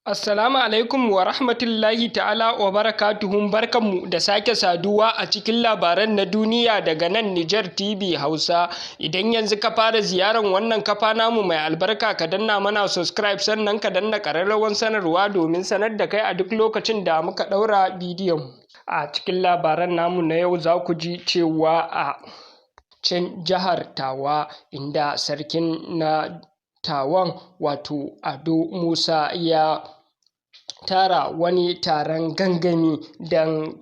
Assalamu alaikum wa rahmatullahi ta'ala wa barakatuhun barkanmu da sake saduwa a cikin labaran na duniya daga nan Nijar TV Hausa. Idan yanzu ka fara ziyarar wannan kafa namu mai albarka, ka danna mana subscribe sannan ka danna ƙararrawar sanarwa domin sanar da kai a duk lokacin da muka ɗaura bidiyon. A cikin labaran namu na yau za ku ji cewa a can jihar Tawa, inda sarkin na Tawan wato Ado Musa ya tara wani taron gangami don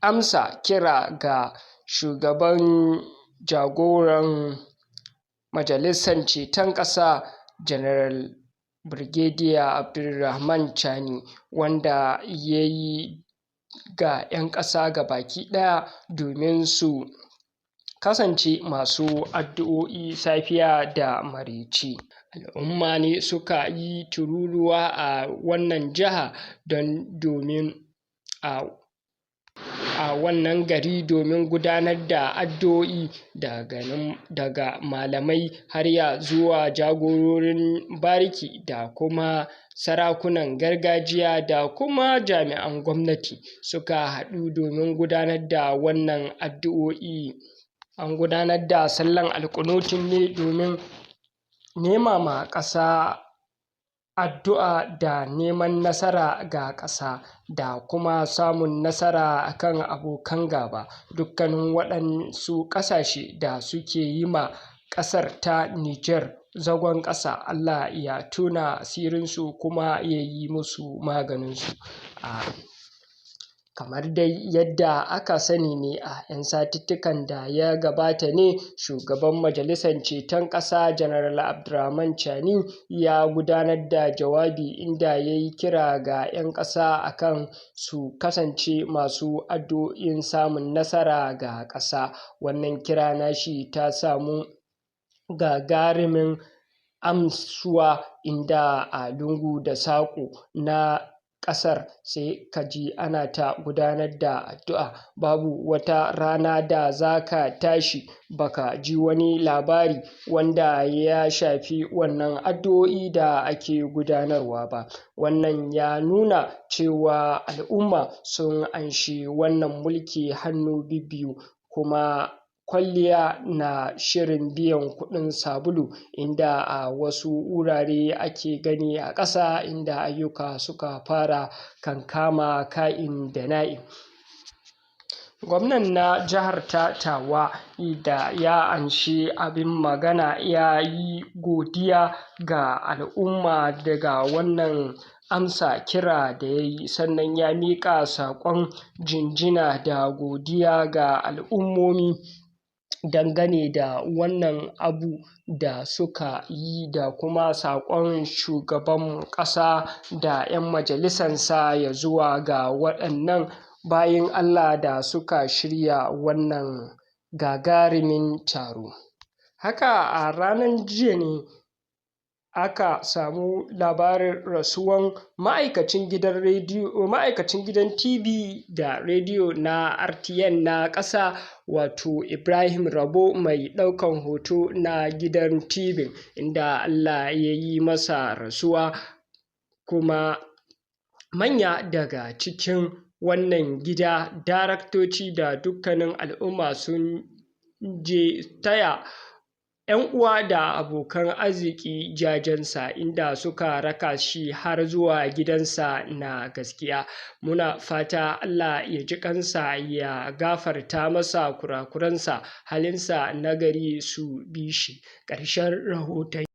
amsa kira ga shugaban jagoran majalisar ceton ƙasa General Brigadier Abdulrahman Chani, wanda ya yi ga 'yan ƙasa gabaki ɗaya domin su kasance masu addu'o'i safiya da maraice. Al'umma ne suka yi tururuwa a wannan jiha domin a wannan gari domin gudanar da addu'o'i, daga malamai har ya zuwa jagororin bariki da kuma sarakunan gargajiya da kuma jami'an gwamnati suka haɗu domin gudanar da wannan addu'o'i. An gudanar da sallar alƙunutin ne domin nema ma ƙasa addu'a da neman nasara ga ƙasa da kuma samun nasara a kan abokan gaba. Dukkanin waɗansu ƙasashe da suke yi ma ƙasar ta Nijar zagon ƙasa, Allah ya tona asirinsu kuma ya yi musu maganinsu. Kamar dai yadda aka sani ne, a 'yan satuttukan da ya gabata ne shugaban majalisar ceton ƙasa General Abdulrahman Chani ya gudanar da jawabi inda ya yi kira ga 'yan ƙasa akan su kasance masu addu'o'in samun nasara ga ƙasa. Wannan kira nashi ta samu gagarumin amsuwa, inda a lungu da saƙo na ƙasar sai ka ji ana ta gudanar da addu'a. Babu wata rana da za ka tashi baka ji wani labari wanda ya shafi wannan addu'o'i da ake gudanarwa ba. Wannan ya nuna cewa al'umma sun anshi wannan mulki hannu bibbiyu, kuma kwalliya na shirin biyan kuɗin sabulu, inda a wasu wurare ake gani a ƙasa inda ayyuka suka fara kankama ka'in da na'in. Gwamnan na jihar ta Tawa da ya anshi abin magana ya yi godiya ga al'umma daga wannan amsa kira da ya yi, sannan ya miƙa saƙon jinjina da godiya ga al'ummomi dangane da wannan abu da suka yi, da kuma saƙon shugaban ƙasa da 'yan majalisarsa ya zuwa ga waɗannan bayin Allah da suka shirya wannan gagarumin taro. Haka a ranar jiya ne aka samu labarin rasuwan ma'aikacin gidan TV da rediyo na RTN na ƙasa, wato Ibrahim Rabo, mai ɗaukan hoto na gidan TV, inda Allah ya yi masa rasuwa. Kuma manya daga cikin wannan gida, daraktoci da dukkanin al'umma sun je taya 'yan uwa da abokan arziki jajensa, inda suka raka shi har zuwa gidansa na gaskiya. Muna fata Allah ya ji kansa, ya gafarta masa kurakuransa, halinsa nagari su bi shi. Ƙarshen rahoton.